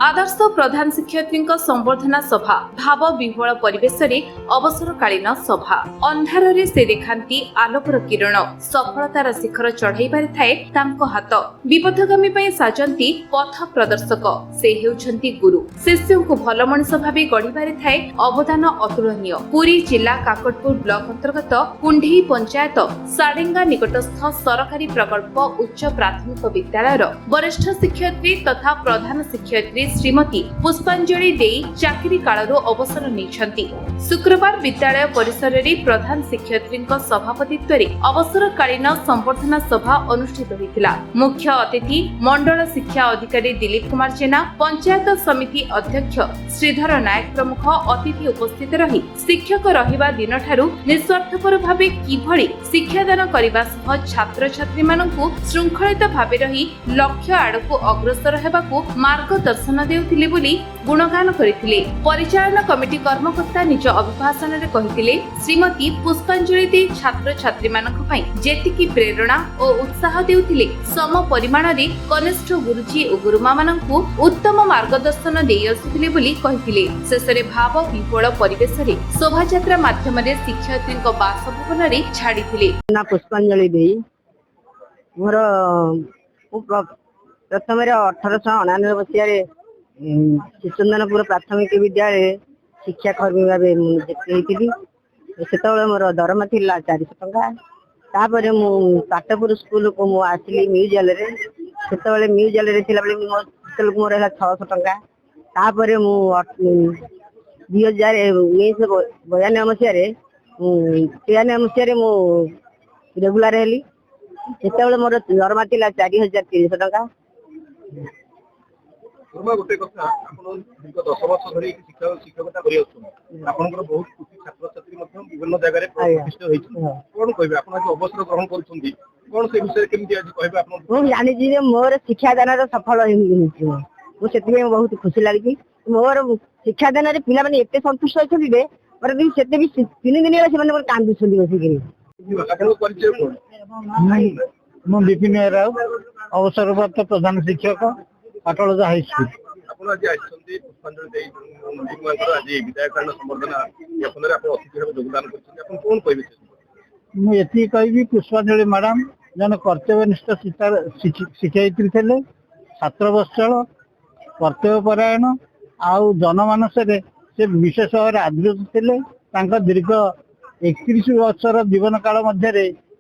आदर्श प्रधान शिक्षयित्री संबर्धना सभा भाव विह्वल परिवेश अवसरकालीन सभा अंधारे से देखाती आलोकर किरण सफलतार शिखर चढ़ाइबार थाए हाथ विपथगामी साजंती पथ प्रदर्शक से हेउछंती गुरु शिष्यों को भल मनिष भाव गढ़िबार थाए अवदान अतुलनीय। पुरी जिला काकटपुर ब्लॉक अंतर्गत कुंढेई पंचायत साडेंगा निकटस्थ सरकारी प्रकल्प उच्च प्राथमिक विद्यालय वरिष्ठ शिक्षयित्री तथा प्रधान शिक्षयित्री श्रीमती पुष्पांजलि देई चाकरी कालरू अवसर नेछंती। शुक्रवार विद्यालय परिसर में प्रधान शिक्षयित्री सभापतित्व अवसरकालीन संबर्धना सभा अनुष्ठित होइतिला। मुख्य अतिथि मंडल शिक्षा अधिकारी दिलीप कुमार जेना, पंचायत समिति अध्यक्ष श्रीधर नायक प्रमुख अतिथि उपस्थित रही शिक्षक रहिबा दिन ठारू निस्वार्थपर भावे किभଳି शिक्षादान करबा सह छात्र छात्री मानकु श्रृंखलित भावे रही लक्ष्य आड़कु अग्रसर हेबाकु मार्गदर्शन देउथिले बोली गुणगान करिथिले। परिचालन कमिटी कर्मकर्ता निज अभिभाषण रे कहिथिले श्रीमती पुष्पांजलि दे छात्र छात्री मानक पई जेतिकी प्रेरणा और उत्साह देउथिले सम परिमाण रे कनिष्ठ गुरुजी और गुरुमा मानकु उत्तम मार्गदर्शन देई आसुथिले बोली कहिथिले। शेषरे भाव विह्वल परिवेश रे शोभा यात्रा माध्यम रे शिक्षयित्री बासभवन रे छाड़िथिले। ना पुष्पांजलि देई मोर प्रथम 1899 मसीह शिशुंदनपुर प्राथमिक विद्यालय शिक्षा कर्मी भाव से मोर दरमा थी 400 टंका। तापर मु पाटपुर स्कूल को मु आसली म्यूजियल से म्यूजियल मोर 600 टंका। तापर मु 2092 मसीह 93 मसीह मु रेगुलर हेली से मोर दरमा थी 4300 टंका। गोटे कथा आपण दीर्घ 10 वर्ष धरि शिक्षकता करि आछन आपनकर बहुत कुछ छात्र छात्री मध्ये विभिन्न जगह रे प्रतिष्ठित होइछ कोन कहबे आपण आज अवसर ग्रहण करछुंदी कोन से विषय केमति आज कहबे आपण मु जानि जी मोर शिक्षादान रो सफल होइछ मु सेति बहुत खुशी लागि मोर शिक्षादान रे पिला माने एते संतुष्ट होइछथि बे पर दिन सेते भी 3 दिन रे से माने कांदु छथि बसी के आपण परिचय कोन मु विपिन राव अवसरप्राप्त प्रधान शिक्षक पाटलजा हाई स्कूल। आपण आज आछन्ती पुष्पांजलि देई नंदीकुमार आज विधायक संबर्धना यापन रे आपण अतिथि भाव योगदान करछन्ती आपण कोन कहबे मु एति कहबी पुष्पांजलि मैडम जन कर्तव्यनिष्ठ शिक्षयित्री थे छात्र बत्सल कर्तव्यपरायण आउ जनमानस से विशेष भाव आदृत थे दीर्घ 31 वर्षर जीवन काल मध्य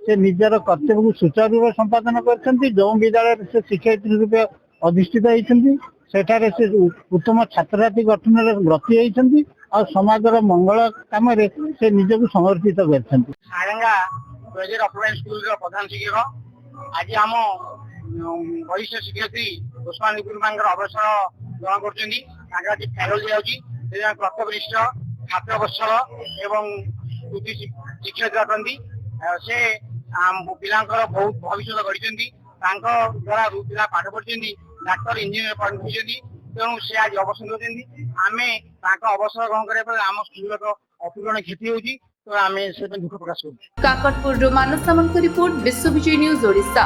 से निजर कर्तव्य को सुचारू संपादन कर जो विद्यालय से शिक्षयित्री रूपे अधिष्ठित होती सेठारे से उत्तम छात्र छात्री गठन में ब्रती होती और समाजर मंगल काम से निजक समर्पित कर स्कूल प्रधान शिक्षक आज आम वरिष्ठ शिक्षयित्री पुष्पांजलि गुरुमा अवसर ग्रहण कर फेरवेल दिया कर्तव्यनिष्ठ छात्र बत्सल एवं शिक्षयित्री अटंती से पिला बहुत भविष्य गढ़ी द्वारा पिला पाठ पढ़ी डाक्टर इंजीनियर पढ़ी तेणु से आज अवसर देते आम अवसर ग्रहण करने आम स्कूल अपूरण क्षति होती तो आम से दुख प्रकाश कर। काकटपुर मानस सामंत रिपोर्ट विश्व विजय न्यूज ओडिशा।